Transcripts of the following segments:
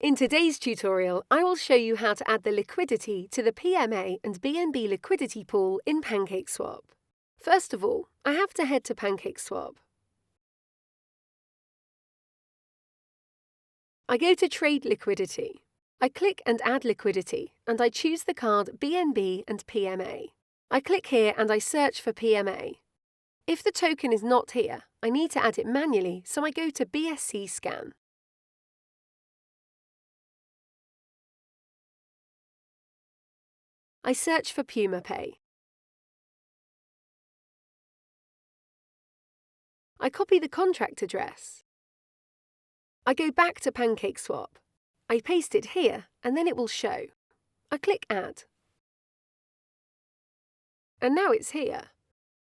In today's tutorial, I will show you how to add the liquidity to the PMA and BNB liquidity pool in PancakeSwap. First of all, I have to head to PancakeSwap. I go to Trade Liquidity. I click and Add Liquidity, and I choose the card BNB and PMA. I click here and I search for PMA. If the token is not here, I need to add it manually, so I go to BSC Scan. I search for PumaPay. I copy the contract address. I go back to PancakeSwap. I paste it here, and then it will show. I click Add. And now it's here.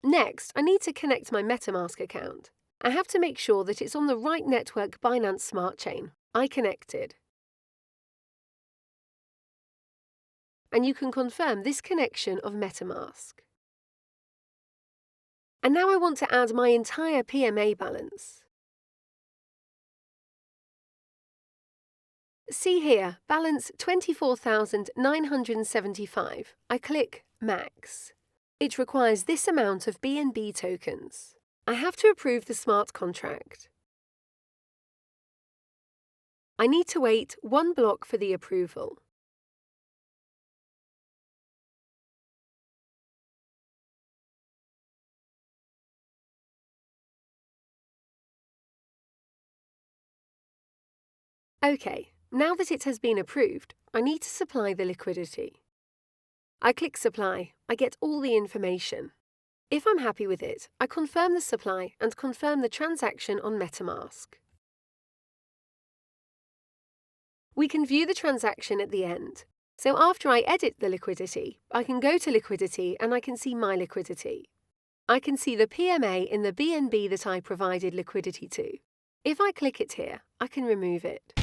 Next, I need to connect my MetaMask account. I have to make sure that it's on the right network Binance Smart Chain. I connected. And you can confirm this connection of MetaMask. And now I want to add my entire PMA balance. See here, balance 24,975. I click Max. It requires this amount of BNB tokens. I have to approve the smart contract. I need to wait 1 block for the approval. OK, now that it has been approved, I need to supply the liquidity. I click Supply. I get all the information. If I'm happy with it, I confirm the supply and confirm the transaction on MetaMask. We can view the transaction at the end. So after I edit the liquidity, I can go to Liquidity and I can see my liquidity. I can see the PMA in the BNB that I provided liquidity to. If I click it here, I can remove it.